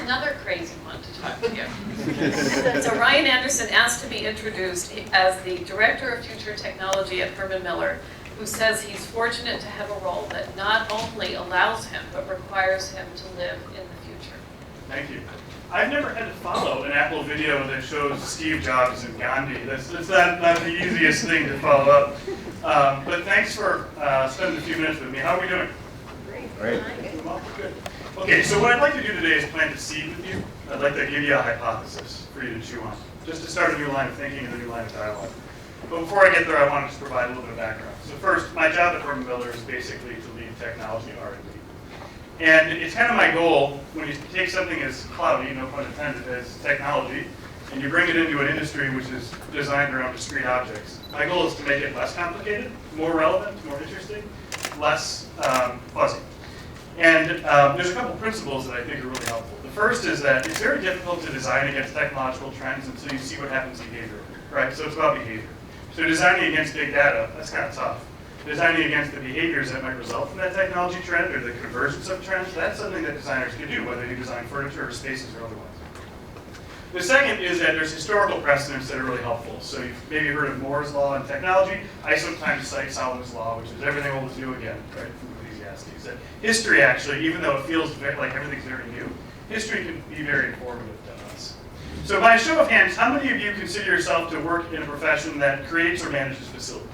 another crazy one to talk to you. So Ryan Anderson asked to be introduced as the Director of Future Technology at Herman Miller, who says he's fortunate to have a role that not only allows him, but requires him to live in the future. Thank you. I've never had to follow an Apple video that shows Steve Jobs and Gandhi. That's not the easiest thing to follow up. But thanks for spending a few minutes with me. How are we doing? Great. Well, good. Okay, so what I'd like to do today is plant a seed with you. I'd like to give you a hypothesis for you to chew on, just to start a new line of thinking and a new line of dialogue. But before I get there, I want to just provide a little bit of background. So first, my job at Herman Miller is basically to lead technology R&D. And it's kind of my goal, when you take something as cloudy, no pun intended, as technology, and you bring it into an industry which is designed around discrete objects. My goal is to make it less complicated, more relevant, more interesting, less fuzzy. And there's a couple principles that I think are really helpful. The first is that it's very difficult to design against technological trends until you see what happens behaviorally, right? So it's about behavior. So designing against big data, that's kind of tough. Designing against the behaviors that might result from that technology trend or the convergence of trends, that's something that designers can do, whether you design furniture or spaces or otherwise. The second is that there's historical precedents that are really helpful. So you've maybe heard of Moore's law in technology. I sometimes cite Solomon's law, which is everything old is new again, right, from Ecclesiastes. That history actually, even though it feels like everything's very new, history can be very informative to us. So by a show of hands, how many of you consider yourself to work in a profession that creates or manages facilities?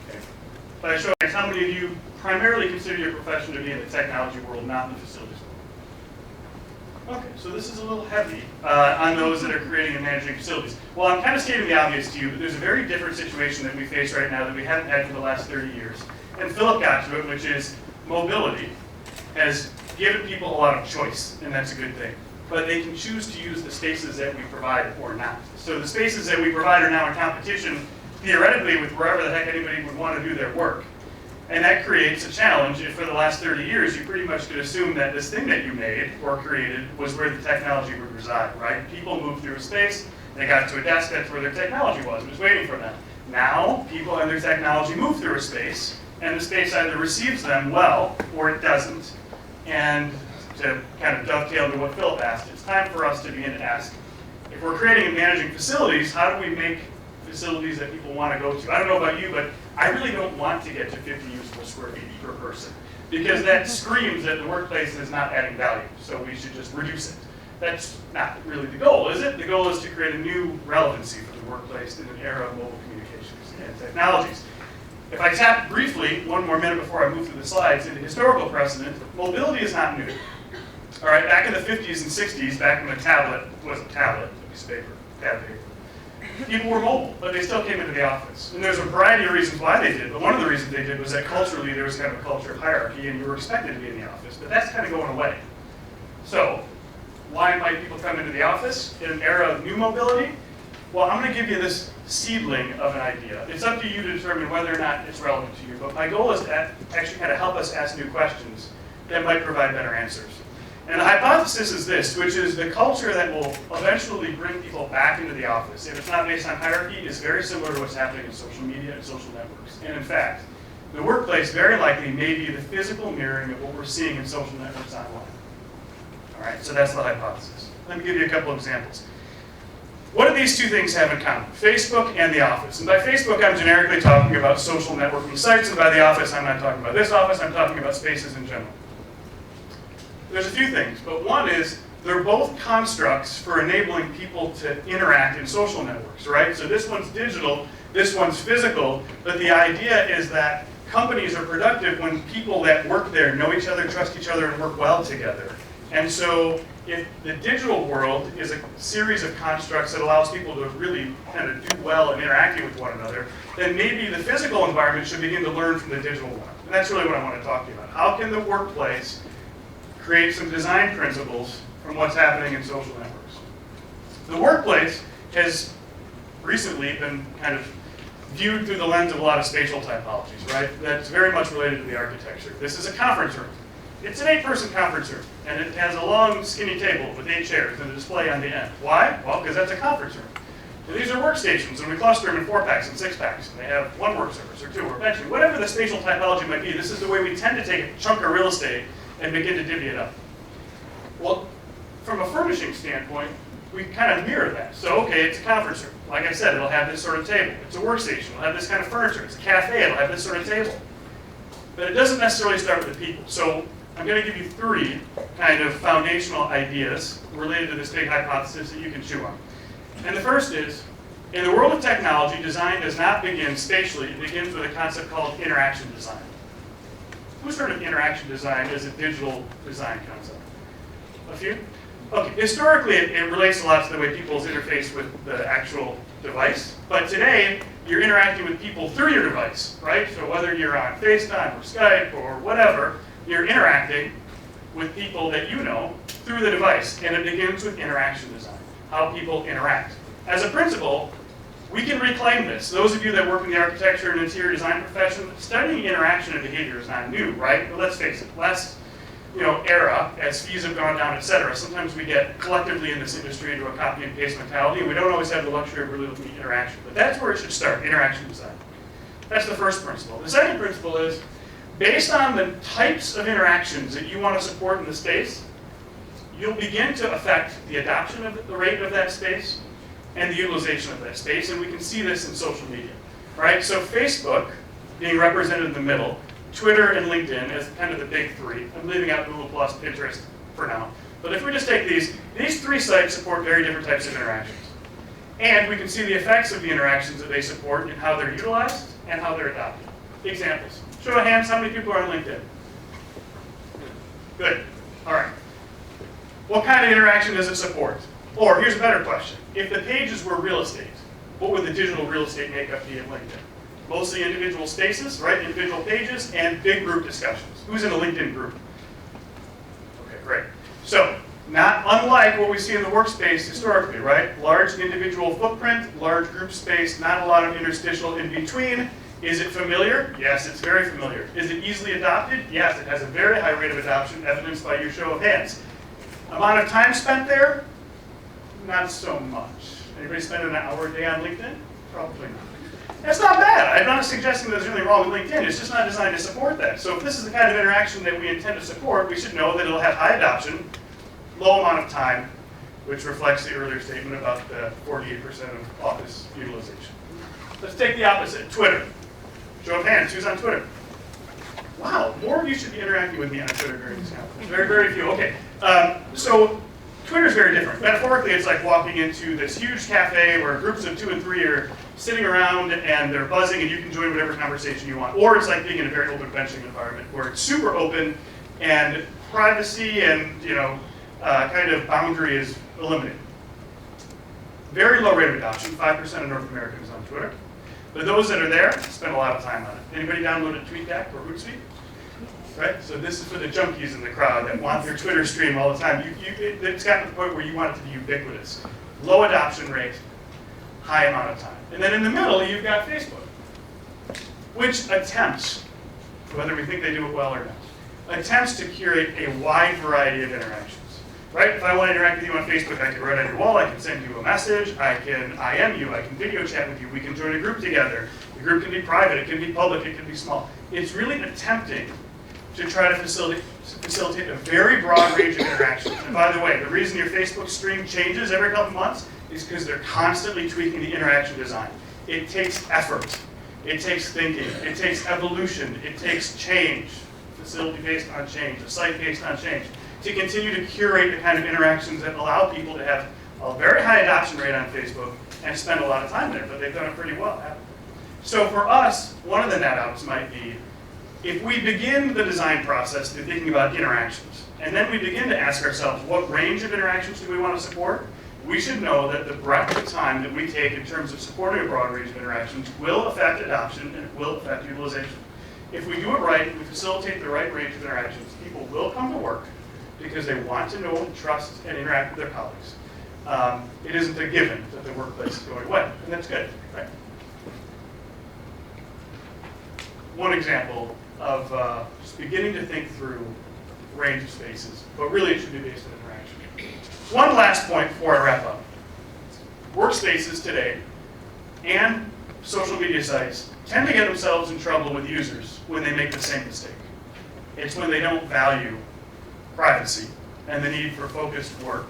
Okay. By a show of hands, how many of you primarily consider your profession to be in the technology world, not in the facilities world? Okay, so this is a little heavy on those that are creating and managing facilities. Well, I'm kind of stating the obvious to you, but there's a very different situation that we face right now that we haven't had for the last 30 years. And Philip got to it, which is mobility has given people a lot of choice, and that's a good thing. But they can choose to use the spaces that we provide or not. So the spaces that we provide are now in competition, theoretically, with wherever the heck anybody would want to do their work. And that creates a challenge if for the last 30 years you pretty much could assume that this thing that you made or created was where the technology would reside, right? People moved through a space, they got to a desk, that's where their technology was. It was waiting for them. Now, people and their technology move through a space, and the space either receives them well or it doesn't. And to kind of dovetail to what Philip asked, it's time for us to begin to ask, if we're creating and managing facilities, how do we make facilities that people want to go to? I don't know about you, but I really don't want to get to 50 usable square feet per person, because that screams that the workplace is not adding value, so we should just reduce it. That's not really the goal, is it? The goal is to create a new relevancy for the workplace in an era of mobile communications and technologies. If I tap briefly, one more minute before I move through the slides, into historical precedent, mobility is not new. All right, back in the 50s and 60s, back when the tablet was a tablet, a piece of paper, pad paper, people were mobile, but they still came into the office. And there's a variety of reasons why they did, but one of the reasons they did was that culturally there was kind of a culture of hierarchy and you were expected to be in the office, but that's kind of going away. So, why might people come into the office in an era of new mobility? Well, I'm going to give you this seedling of an idea. It's up to you to determine whether or not it's relevant to you, but my goal is to actually kind of help us ask new questions that might provide better answers. And the hypothesis is this, which is the culture that will eventually bring people back into the office, if it's not based on hierarchy, is very similar to what's happening in social media and social networks. And in fact, the workplace very likely may be the physical mirroring of what we're seeing in social networks online. All right, so that's the hypothesis. Let me give you a couple of examples. What do these two things have in common? Facebook and the office. And by Facebook, I'm generically talking about social networking sites, and by the office, I'm not talking about this office, I'm talking about spaces in general. There's a few things, but one is they're both constructs for enabling people to interact in social networks, right? So this one's digital, this one's physical, but the idea is that companies are productive when people that work there know each other, trust each other, and work well together. And so if the digital world is a series of constructs that allows people to really kind of do well in interacting with one another, then maybe the physical environment should begin to learn from the digital one. And that's really what I want to talk to you about. How can the workplace create some design principles from what's happening in social networks? The workplace has recently been kind of viewed through the lens of a lot of spatial typologies, right? That's very much related to the architecture. This is a conference room. It's an 8-person conference room, and it has a long, skinny table with 8 chairs and a display on the end. Why? Well, because that's a conference room. And these are workstations, and we cluster them in 4-packs and 6-packs. And they have one work surface or 2 or benching. Whatever the spatial typology might be, this is the way we tend to take a chunk of real estate and begin to divvy it up. Well, from a furnishing standpoint, we kind of mirror that. So, okay, it's a conference room. Like I said, it'll have this sort of table. It's a workstation. It'll have this kind of furniture. It's a cafe. It'll have this sort of table. But it doesn't necessarily start with the people. So I'm going to give you 3 kind of foundational ideas related to this big hypothesis that you can chew on. And the first is, in the world of technology, design does not begin spatially. It begins with a concept called interaction design. Who's heard of interaction design as a digital design concept? A few? Okay, historically it relates a lot to the way people interface with the actual device, but today you're interacting with people through your device, right? So whether you're on FaceTime or Skype or whatever, you're interacting with people that you know through the device, and it begins with interaction design, how people interact. As a principle, we can reclaim this. Those of you that work in the architecture and interior design profession, studying interaction and behavior is not new, right? But let's face it, last era, as fees have gone down, et cetera, sometimes we get collectively in this industry into a copy and paste mentality, and we don't always have the luxury of really looking at interaction. But that's where it should start, interaction design. That's the first principle. The second principle is, based on the types of interactions that you want to support in the space, you'll begin to affect the adoption of the rate of that space and the utilization of that space, and we can see this in social media, right? So Facebook, being represented in the middle, Twitter and LinkedIn as kind of the big 3. I'm leaving out Google+, Pinterest for now. But if we just take these 3 sites support very different types of interactions. And we can see the effects of the interactions that they support and how they're utilized and how they're adopted. Examples. Show of hands, how many people are on LinkedIn? Good. All right. What kind of interaction does it support? Or here's a better question. If the pages were real estate, what would the digital real estate makeup be at LinkedIn? Mostly individual spaces, right? Individual pages and big group discussions. Who's in a LinkedIn group? Okay, great. So, not unlike what we see in the workspace historically, right? Large individual footprint, large group space, not a lot of interstitial in between. Is it familiar? Yes, it's very familiar. Is it easily adopted? Yes, it has a very high rate of adoption, evidenced by your show of hands. Amount of time spent there? Not so much. Anybody spend an hour a day on LinkedIn? Probably not. That's not bad. I'm not suggesting there's anything wrong with LinkedIn. It's just not designed to support that. So if this is the kind of interaction that we intend to support, we should know that it'll have high adoption, low amount of time, which reflects the earlier statement about the 48% of office utilization. Let's take the opposite, Twitter. Show of hands, who's on Twitter? Wow, more of you should be interacting with me on Twitter during this conference. Very, very few. Okay, so Twitter's very different. Metaphorically, it's like walking into this huge cafe where groups of 2 and 3 are sitting around and they're buzzing and you can join whatever conversation you want. Or it's like being in a very open benching environment where it's super open and privacy and kind of boundary is eliminated. Very low rate of adoption, 5% of North Americans on Twitter. But those that are there spend a lot of time on it. Anybody downloaded TweetDeck or Hootsuite? Right? So this is for the junkies in the crowd that want their Twitter stream all the time. It's gotten to the point where you want it to be ubiquitous. Low adoption rate, high amount of time. And then in the middle, you've got Facebook, which attempts, whether we think they do it well or not, attempts to curate a wide variety of interactions. Right? If I want to interact with you on Facebook, I can write on your wall, I can send you a message, I can IM you, I can video chat with you, we can join a group together. The group can be private, it can be public, it can be small. It's really attempting to try to facilitate a very broad range of interactions. And by the way, the reason your Facebook stream changes every couple months is because they're constantly tweaking the interaction design. It takes effort, it takes thinking, it takes evolution, it takes change, facility based on change, a site based on change, to continue to curate the kind of interactions that allow people to have a very high adoption rate on Facebook and spend a lot of time there, but they've done it pretty well, haven't they? So for us, one of the net outs might be, if we begin the design process through thinking about interactions, and then we begin to ask ourselves, what range of interactions do we want to support? We should know that the breadth of time that we take in terms of supporting a broad range of interactions will affect adoption and it will affect utilization. If we do it right, we facilitate the right range of interactions, people will come to work because they want to know, trust, and interact with their colleagues. It isn't a given that the workplace is going away, and that's good, right? One example of just beginning to think through range of spaces, but really it should be based on interaction. One last point before I wrap up. Workspaces today and social media sites tend to get themselves in trouble with users when they make the same mistake. It's when they don't value privacy and the need for focused work,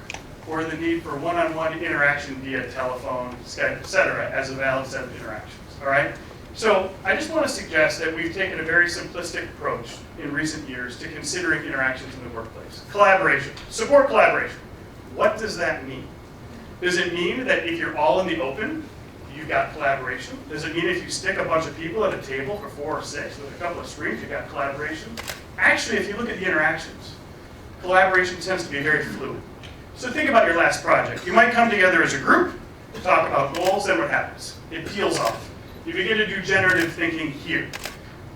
or the need for one-on-one interaction via telephone, Skype, etc., as a valid set of interactions, all right? So I just want to suggest that we've taken a very simplistic approach in recent years to considering interactions in the workplace. Collaboration, support collaboration. What does that mean? Does it mean that if you're all in the open, you've got collaboration? Does it mean if you stick a bunch of people at a table for 4 or 6 with a couple of screens, you've got collaboration? Actually, if you look at the interactions, collaboration tends to be very fluid. So think about your last project. You might come together as a group, talk about goals, then what happens? It peels off. You begin to do generative thinking here,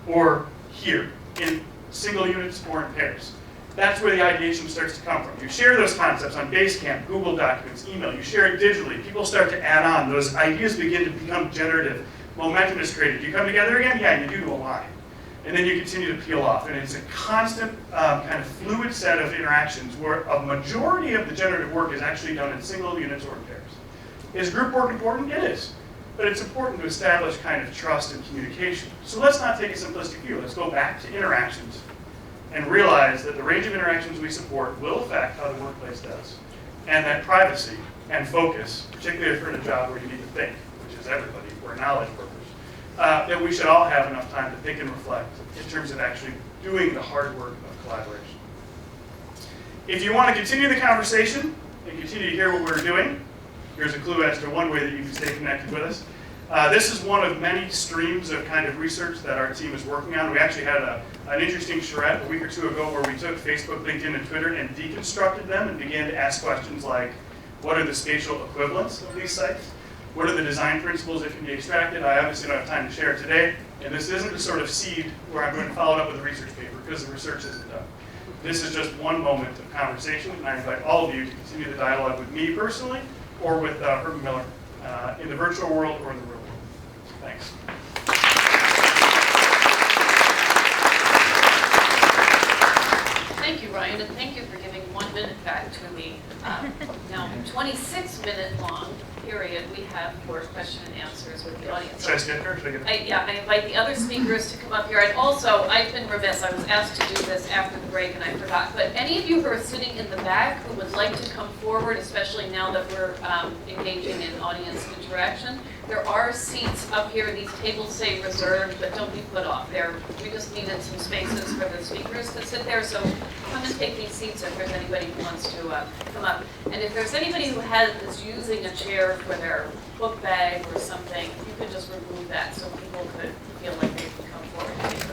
or here, in single units or in pairs. That's where the ideation starts to come from. You share those concepts on Basecamp, Google Documents, email. You share it digitally. People start to add on. Those ideas begin to become generative. Momentum is created. You come together again? Yeah, you do to align. And then you continue to peel off. And it's a constant kind of fluid set of interactions where a majority of the generative work is actually done in single units or in pairs. Is group work important? It is. But it's important to establish kind of trust and communication. So let's not take a simplistic view. Let's go back to interactions and realize that the range of interactions we support will affect how the workplace does. And that privacy and focus, particularly if you're in a job where you need to think, which is everybody, we're knowledge workers, that we should all have enough time to think and reflect in terms of actually doing the hard work of collaboration. If you want to continue the conversation and continue to hear what we're doing, here's a clue as to one way that you can stay connected with us. This is one of many streams of kind of research that our team is working on. We actually had an interesting charrette a week or 2 ago where we took Facebook, LinkedIn, and Twitter and deconstructed them and began to ask questions like, what are the spatial equivalents of these sites? What are the design principles that can be extracted? I obviously don't have time to share it today. And this isn't the sort of seed where I'm going to follow it up with a research paper because the research isn't done. This is just one moment of conversation, and I invite all of you to continue the dialogue with me personally or with Herman Miller in the virtual world or in the real world. Thanks. Thank you, Ryan, and thank you for giving 1 minute back to the now 26-minute long period we have for question and answers with the audience. Should I stand here? I invite the other speakers to come up here. I've been remiss. I was asked to do this after the break and I forgot. But any of you who are sitting in the back who would like to come forward, especially now that we're engaging in audience interaction, there are seats up here. These tables say reserved, but don't be put off. We just needed some spaces for the speakers to sit there. So come and take these seats if there's anybody who wants to come up. And if there's anybody who is using a chair for their book bag or something, you could just remove that so people could feel like they can come forward.